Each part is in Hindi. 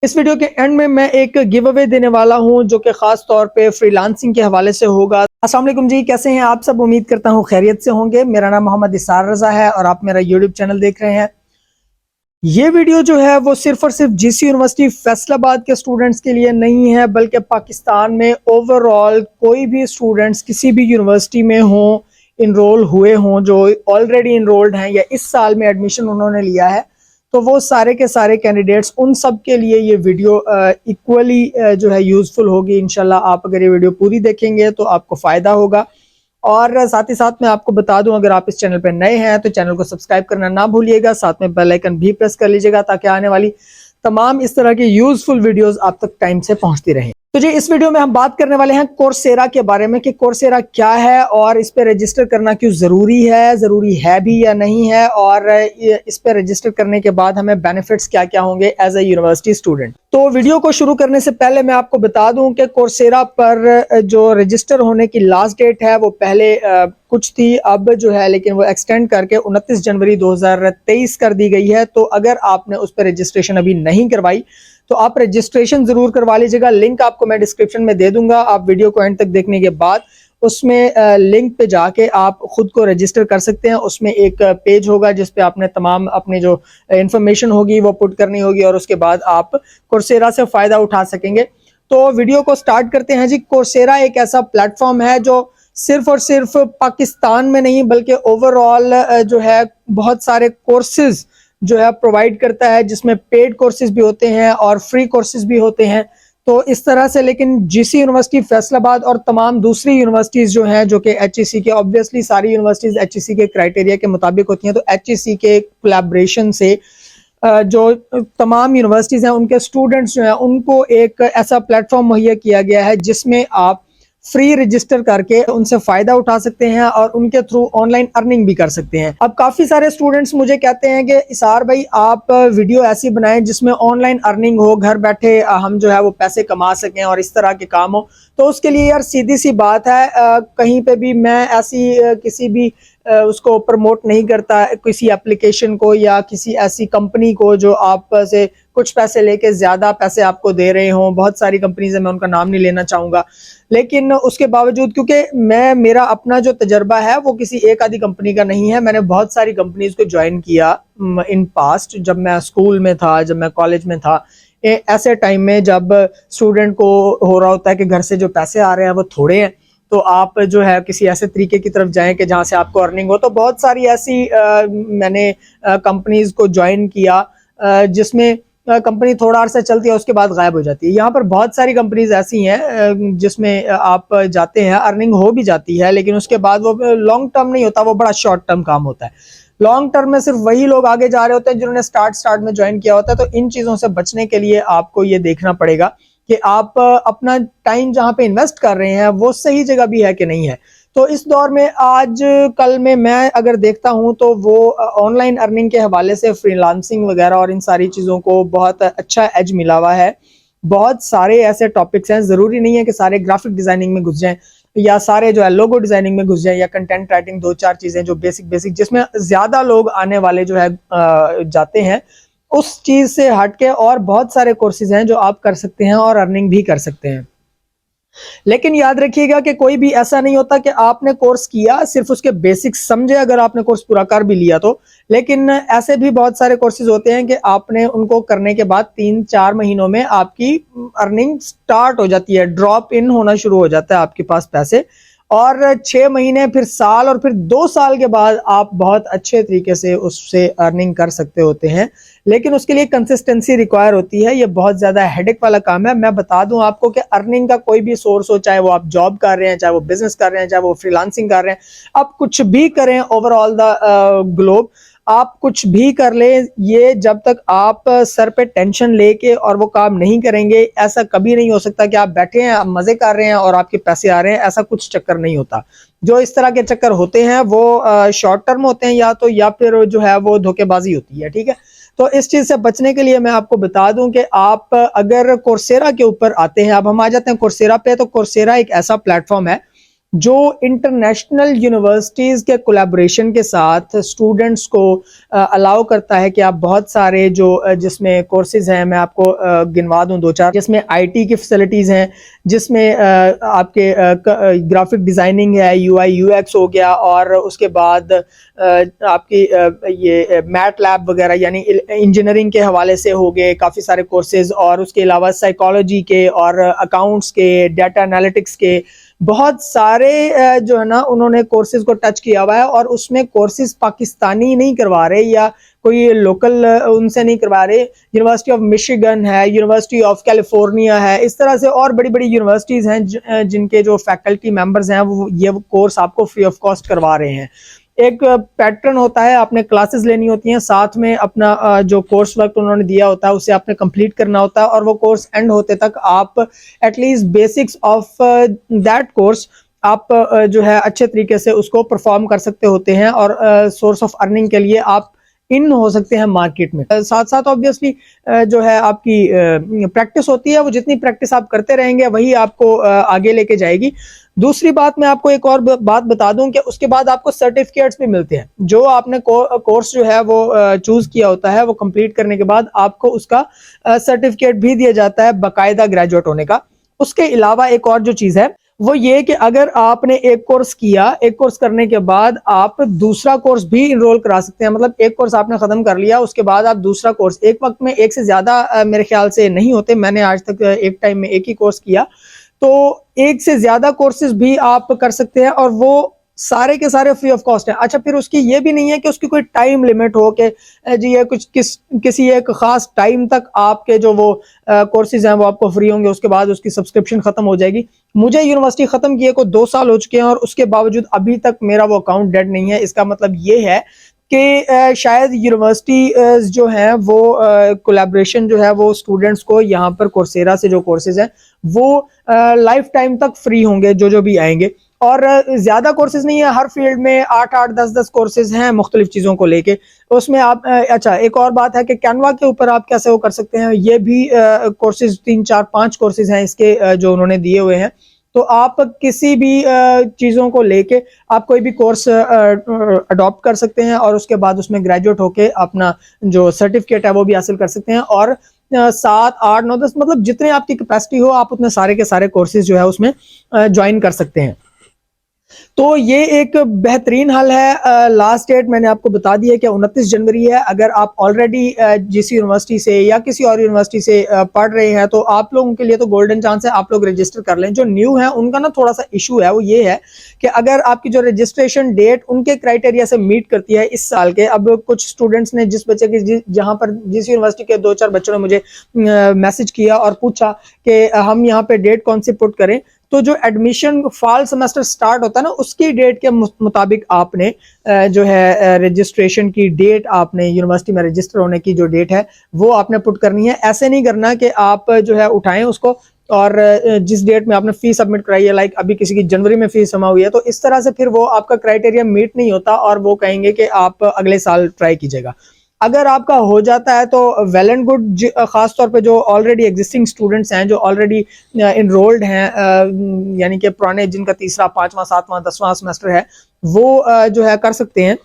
इस वीडियो के एंड में मैं एक गिव अवे देने वाला हूं जो कि खास तौर पे फ्रीलांसिंग के हवाले से होगा। अस्सलाम वालेकुम जी, कैसे हैं आप सब? उम्मीद करता हूं खैरियत से होंगे। मेरा नाम मोहम्मद इसार रजा है और आप मेरा यूट्यूब चैनल देख रहे हैं। ये वीडियो जो है वो सिर्फ और सिर्फ जीसी यूनिवर्सिटी फैसलाबाद के स्टूडेंट्स के लिए नहीं है, बल्कि पाकिस्तान में ओवरऑल कोई भी स्टूडेंट्स किसी भी यूनिवर्सिटी में हों, इनरोल हुए हों, जो ऑलरेडी इनरोल्ड हैं या इस साल में एडमिशन उन्होंने लिया है, तो वो सारे के सारे कैंडिडेट्स, उन सब के लिए ये वीडियो इक्वली जो है यूजफुल होगी। इंशाल्लाह आप अगर ये वीडियो पूरी देखेंगे तो आपको फ़ायदा होगा। और साथ ही साथ मैं आपको बता दूं, अगर आप इस चैनल पर नए हैं तो चैनल को सब्सक्राइब करना ना भूलिएगा, साथ में बेल आइकन भी प्रेस कर लीजिएगा ताकि आने वाली तमाम इस तरह की यूजफुल वीडियोस आप तक टाइम से पहुंचती रहें। तो जी, इस वीडियो में हम बात करने वाले हैं कोर्सेरा के बारे में कि कोर्सेरा क्या है और इस पे रजिस्टर करना क्यों ज़रूरी है भी या नहीं है, और इस पे रजिस्टर करने के बाद हमें बेनिफिट्स क्या क्या होंगे एज ए यूनिवर्सिटी स्टूडेंट। तो वीडियो को शुरू करने से पहले मैं आपको बता दूं कि कोर्सेरा पर जो रजिस्टर होने की लास्ट डेट है वो पहले कुछ थी, अब जो है लेकिन वो एक्सटेंड करके 29 जनवरी 2023 कर दी गई है। तो अगर आपने उस पर रजिस्ट्रेशन अभी नहीं करवाई तो आप रजिस्ट्रेशन जरूर करवा लीजिएगा। लिंक आपको मैं डिस्क्रिप्शन में दे दूंगा। आप वीडियो को एंड तक देखने के बाद उसमें लिंक पे जाके आप खुद को रजिस्टर कर सकते हैं। उसमें एक पेज होगा जिस पे आपने तमाम अपनी जो इंफॉर्मेशन होगी वो पुट करनी होगी और उसके बाद आप कोर्सेरा से फायदा उठा सकेंगे। तो वीडियो को स्टार्ट करते हैं जी। कोर्सेरा एक ऐसा प्लेटफॉर्म है जो सिर्फ और सिर्फ पाकिस्तान में नहीं बल्कि ओवरऑल जो है बहुत सारे कोर्सेज जो है प्रोवाइड करता है, जिसमें पेड कोर्सेज भी होते हैं और फ्री कोर्सेज भी होते हैं। तो इस तरह से, लेकिन जीसी यूनिवर्सिटी फैसलाबाद और तमाम दूसरी यूनिवर्सिटीज जो हैं जो कि एचईसी के, ऑब्वियसली सारी यूनिवर्सिटीज एचईसी के क्राइटेरिया के मुताबिक होती हैं, तो एचईसी के कोलैबोरेशन से जो तमाम यूनिवर्सिटीज हैं उनके स्टूडेंट्स जो हैं उनको एक ऐसा प्लेटफॉर्म मुहैया किया गया है जिसमें आप फ्री रजिस्टर करके उनसे फायदा उठा सकते हैं और उनके थ्रू ऑनलाइन अर्निंग भी कर सकते हैं। अब काफी सारे स्टूडेंट्स मुझे कहते हैं कि इसार भाई आप वीडियो ऐसी बनाएं जिसमें ऑनलाइन अर्निंग हो, घर बैठे हम जो है वो पैसे कमा सकें और इस तरह के काम हो। तो उसके लिए यार सीधी सी बात है, कहीं पे भी मैं ऐसी किसी भी उसको प्रमोट नहीं करता, किसी एप्लीकेशन को या किसी ऐसी कंपनी को जो आप से कुछ पैसे लेके ज्यादा पैसे आपको दे रहे हों। बहुत सारी कंपनीज है, मैं उनका नाम नहीं लेना चाहूंगा, लेकिन उसके बावजूद क्योंकि मेरा अपना जो तजर्बा है वो किसी एक आधी कंपनी का नहीं है, मैंने बहुत सारी कंपनीज को ज्वाइन किया इन पास्ट, जब मैं स्कूल में था, जब मैं कॉलेज में था। ऐसे टाइम में जब स्टूडेंट को हो रहा होता है कि घर से जो पैसे आ रहे हैं वो थोड़े हैं, तो आप जो है किसी ऐसे तरीके की तरफ जाएं कि जहां से आपको अर्निंग हो। तो बहुत सारी ऐसी मैंने कंपनीज को ज्वाइन किया जिसमें कंपनी थोड़ा अरसा चलती है उसके बाद गायब हो जाती है। यहाँ पर बहुत सारी कंपनीज ऐसी हैं जिसमें आप जाते हैं, अर्निंग हो भी जाती है, लेकिन उसके बाद वो लॉन्ग टर्म नहीं होता, वो बड़ा शॉर्ट टर्म काम होता है। लॉन्ग टर्म में सिर्फ वही लोग आगे जा रहे होते हैं जिन्होंने स्टार्ट में ज्वाइन किया होता है। तो इन चीजों से बचने के लिए आपको ये देखना पड़ेगा कि आप अपना टाइम जहां पे इन्वेस्ट कर रहे हैं वो सही जगह भी है कि नहीं है। तो इस दौर में आज कल में मैं अगर देखता हूं तो वो ऑनलाइन अर्निंग के हवाले से फ्रीलांसिंग वगैरह और इन सारी चीज़ों को बहुत अच्छा एज मिला हुआ है। बहुत सारे ऐसे टॉपिक्स हैं, ज़रूरी नहीं है कि सारे ग्राफिक डिज़ाइनिंग में घुस जाएं या सारे जो है लोगो डिज़ाइनिंग में घुस जाएं या कंटेंट राइटिंग, दो चार चीज़ें जो बेसिक जिसमें ज़्यादा लोग आने वाले जो है जाते हैं, उस चीज़ से हटके और बहुत सारे कोर्सेज हैं जो आप कर सकते हैं और अर्निंग भी कर सकते हैं। लेकिन याद रखिएगा कि कोई भी ऐसा नहीं होता कि आपने कोर्स किया सिर्फ उसके बेसिक्स समझे, अगर आपने कोर्स पूरा कर भी लिया तो। लेकिन ऐसे भी बहुत सारे कोर्सेज होते हैं कि आपने उनको करने के बाद 3-4 महीनों में आपकी अर्निंग स्टार्ट हो जाती है, ड्रॉप इन होना शुरू हो जाता है आपके पास पैसे, और 6 महीने, फिर साल, और फिर 2 साल के बाद आप बहुत अच्छे तरीके से उससे अर्निंग कर सकते होते हैं। लेकिन उसके लिए कंसिस्टेंसी रिक्वायर होती है, ये बहुत ज्यादा हेडेक वाला काम है। मैं बता दूं आपको कि अर्निंग का कोई भी सोर्स हो, चाहे वो आप जॉब कर रहे हैं, चाहे वो बिजनेस कर रहे हैं, चाहे वो फ्रीलांसिंग कर रहे हैं, आप कुछ भी करें ओवरऑल द ग्लोब, आप कुछ भी कर ले, ये जब तक आप सर पे टेंशन लेके और वो काम नहीं करेंगे, ऐसा कभी नहीं हो सकता कि आप बैठे हैं, आप मजे कर रहे हैं और आपके पैसे आ रहे हैं। ऐसा कुछ चक्कर नहीं होता। जो इस तरह के चक्कर होते हैं वो शॉर्ट टर्म होते हैं या फिर जो है वो धोखेबाजी होती है, ठीक है। तो इस चीज से बचने के लिए मैं आपको बता दूं कि आप अगर कोर्सेरा के ऊपर आते हैं, अब हम आ जाते हैं कोर्सेरा पे। तो कोर्सेरा एक ऐसा प्लेटफॉर्म है जो इंटरनेशनल यूनिवर्सिटीज़ के कोलैबोरेशन के साथ स्टूडेंट्स को अलाउ करता है कि आप बहुत सारे जो जिसमें कोर्सेज हैं, मैं आपको गिनवा दूं दो चार, जिसमें आईटी की फैसिलिटीज़ हैं, जिसमें आपके ग्राफिक डिज़ाइनिंग है, यूआई यूएक्स हो गया, और उसके बाद आपकी ये मैट लैब वगैरह यानी इंजीनियरिंग के हवाले से हो गए काफ़ी सारे कोर्सेज, और उसके अलावा साइकोलॉजी के और अकाउंट्स के, डाटा एनालिटिक्स के बहुत सारे जो है ना उन्होंने कोर्सेज को टच किया हुआ है। और उसमें कोर्सेज पाकिस्तानी नहीं करवा रहे या कोई लोकल उनसे नहीं करवा रहे। यूनिवर्सिटी ऑफ मिशिगन है, यूनिवर्सिटी ऑफ कैलिफोर्निया है, इस तरह से और बड़ी बड़ी यूनिवर्सिटीज़ हैं जिनके जो फैकल्टी मेंबर्स हैं वो ये कोर्स आपको फ्री ऑफ कॉस्ट करवा रहे हैं। एक पैटर्न होता है, आपने क्लासेस लेनी होती हैं, साथ में अपना जो कोर्स वर्क उन्होंने दिया होता है उसे आपने कंप्लीट करना होता है, और वो कोर्स एंड होते तक आप at least basics of that course आप जो है अच्छे तरीके से उसको परफॉर्म कर सकते होते हैं, और सोर्स ऑफ अर्निंग के लिए आप इन हो सकते हैं मार्केट में। साथ साथ ऑब्वियसली जो है आपकी प्रैक्टिस होती है, वो जितनी प्रैक्टिस आप करते रहेंगे वही आपको आगे लेके जाएगी। दूसरी बात, मैं आपको एक और बात बता दूं कि उसके बाद आपको सर्टिफिकेट्स भी मिलते हैं। जो आपने कोर्स जो है वो चूज किया होता है, वो कंप्लीट करने के बाद आपको उसका सर्टिफिकेट भी दिया जाता है बाकायदा ग्रेजुएट होने का। उसके अलावा एक और जो चीज है वो ये कि अगर आपने एक कोर्स किया, एक कोर्स करने के बाद आप दूसरा कोर्स भी इनरोल करा सकते हैं। मतलब एक कोर्स आपने खत्म कर लिया, उसके बाद आप दूसरा कोर्स, एक वक्त में एक से ज्यादा मेरे ख्याल से नहीं होते, मैंने आज तक एक टाइम में एक ही कोर्स किया, तो एक से ज्यादा कोर्सेज भी आप कर सकते हैं, और वो सारे के सारे फ्री ऑफ कॉस्ट है। अच्छा, फिर उसकी ये भी नहीं है कि उसकी कोई टाइम लिमिट हो कि जी ये कुछ किसी एक खास टाइम तक आपके जो वो कोर्सेज हैं वो आपको फ्री होंगे, उसके बाद उसकी सब्सक्रिप्शन खत्म हो जाएगी। मुझे यूनिवर्सिटी खत्म किए को 2 साल हो चुके हैं, और उसके बावजूद अभी तक मेरा वो अकाउंट डेड नहीं है। इसका मतलब ये है कि शायद यूनिवर्सिटी जो है वो कोलैबोरेशन जो है वो स्टूडेंट्स को यहाँ पर कोर्सेरा से जो कोर्सेज हैं वो लाइफ टाइम तक फ्री होंगे जो भी आएंगे। और ज्यादा कोर्सेज नहीं है, हर फील्ड में 8-8, 10-10 कोर्सेज हैं मुख्तलिफ चीजों को लेके। उसमें आप अच्छा, एक और बात है कि कैनवा के ऊपर आप कैसे वो कर सकते हैं, ये भी कोर्सेज 3-4-5 कोर्सेज हैं इसके जो उन्होंने दिए हुए हैं। तो आप किसी भी चीज़ों को लेके आप कोई भी कोर्स अडॉप्ट कर सकते हैं, और उसके बाद उसमें ग्रेजुएट होके अपना जो सर्टिफिकेट है वो भी हासिल कर सकते हैं। और 7-8-9-10 मतलब जितने आपकी कैपेसिटी हो आप उतने सारे के सारे कोर्सेज जो है उसमें ज्वाइन कर सकते हैं। तो ये एक बेहतरीन हल है। लास्ट डेट मैंने आपको बता दी है कि 29 जनवरी है। अगर आप ऑलरेडी जिस यूनिवर्सिटी से या किसी और यूनिवर्सिटी से पढ़ रहे हैं तो आप लोगों के लिए तो गोल्डन चांस है, आप लोग रजिस्टर कर लें। जो न्यू है उनका ना थोड़ा सा इशू है, वो ये है कि अगर आपकी जो रजिस्ट्रेशन डेट उनके क्राइटेरिया से मीट करती है इस साल के, अब कुछ स्टूडेंट्स ने जिस बच्चे के जहां पर जिस यूनिवर्सिटी के 2-4 बच्चों ने मुझे मैसेज किया और पूछा कि हम यहाँ पे डेट कौन सी पुट करें, तो जो एडमिशन फॉल सेमेस्टर स्टार्ट होता है ना उसकी डेट के मुताबिक आपने जो है रजिस्ट्रेशन की डेट, आपने यूनिवर्सिटी में रजिस्टर होने की जो डेट है वो आपने पुट करनी है। ऐसे नहीं करना कि आप जो है उठाएं उसको और जिस डेट में आपने फीस सबमिट कराई है, लाइक अभी किसी की जनवरी में फीस जमा हुई है, तो इस तरह से फिर वो आपका क्राइटेरिया मीट नहीं होता और वो कहेंगे कि आप अगले साल ट्राई कीजिएगा। अगर आपका हो जाता है तो वेल एंड गुड, खास तौर पे जो ऑलरेडी एग्जिस्टिंग स्टूडेंट्स हैं, जो ऑलरेडी इनरोल्ड हैं, यानी कि पुराने जिनका 3रा, 5वां, 7वां, 10वां सेमेस्टर है, वो जो है कर सकते हैं।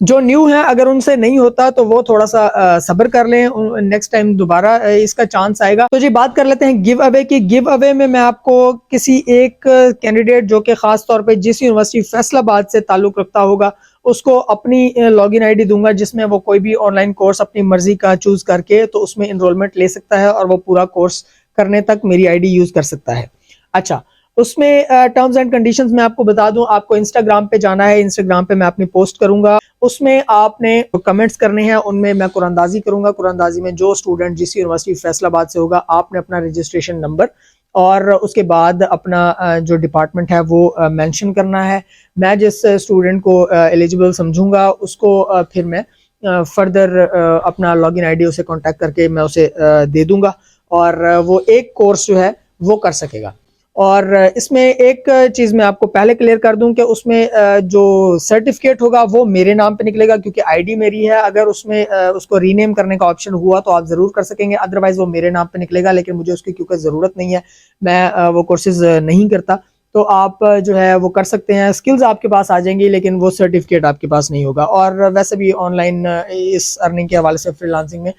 जो न्यू है अगर उनसे नहीं होता तो वो थोड़ा सा सब्र कर लें, नेक्स्ट टाइम दोबारा इसका चांस आएगा। तो जी बात कर लेते हैं गिव अवे की। गिव अवे में मैं आपको किसी एक कैंडिडेट जो कि खास तौर पे जिस यूनिवर्सिटी फैसलाबाद से ताल्लुक रखता होगा उसको अपनी लॉगिन आईडी दूंगा, जिसमें वो कोई भी ऑनलाइन कोर्स अपनी मर्जी का चूज करके तो उसमें इनरोलमेंट ले सकता है और वो पूरा कोर्स करने तक मेरी आईडी यूज कर सकता है। अच्छा, उसमें टर्म्स एंड कंडीशंस मैं आपको बता दूं, आपको इंस्टाग्राम पे जाना है, इंस्टाग्राम पे मैं अपनी पोस्ट करूंगा, उसमें आपने कमेंट्स करने हैं, उनमें मैं कुरानंदाजी करूंगा। कुरानंदाजी में जो स्टूडेंट जिस यूनिवर्सिटी फैसलाबाद से होगा आपने अपना रजिस्ट्रेशन नंबर और उसके बाद अपना जो डिपार्टमेंट है वो मेंशन करना है। मैं जिस स्टूडेंट को एलिजिबल समझूंगा उसको फिर मैं फर्दर अपना लॉगिन आईडी उसे कांटेक्ट करके मैं उसे दे दूंगा और वो एक कोर्स जो है वो कर सकेगा। और इसमें एक चीज़ मैं आपको पहले क्लियर कर दूं कि उसमें जो सर्टिफिकेट होगा वो मेरे नाम पे निकलेगा क्योंकि आईडी मेरी है। अगर उसमें उसको रीनेम करने का ऑप्शन हुआ तो आप ज़रूर कर सकेंगे, अदरवाइज वो मेरे नाम पे निकलेगा, लेकिन मुझे उसकी क्योंकि ज़रूरत नहीं है, मैं वो कोर्सेज नहीं करता। तो आप जो है वो कर सकते हैं। स्किल्स आपके पास आ जाएंगी, लेकिन वो सर्टिफिकेट आपके पास नहीं होगा। और वैसे भी ऑनलाइन इस अर्निंग के हवाले से फ्रीलांसिंग में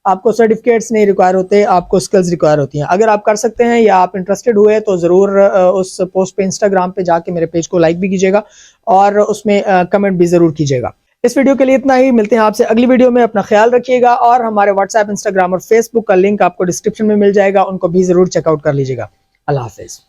आपको सर्टिफिकेट्स नहीं रिक्वायर होते, आपको स्किल्स रिक्वायर होती हैं। अगर आप कर सकते हैं या आप इंटरेस्टेड हुए तो ज़रूर उस पोस्ट पे इंस्टाग्राम पे जाके मेरे पेज को लाइक भी कीजिएगा और उसमें कमेंट भी ज़रूर कीजिएगा। इस वीडियो के लिए इतना ही, मिलते हैं आपसे अगली वीडियो में। अपना ख्याल रखिएगा और हमारे व्हाट्सएप, इंस्टाग्राम और फेसबुक का लिंक आपको डिस्क्रिप्शन में मिल जाएगा, उनको भी ज़रूर चेकआउट कर लीजिएगा। अल्लाह हाफिज़।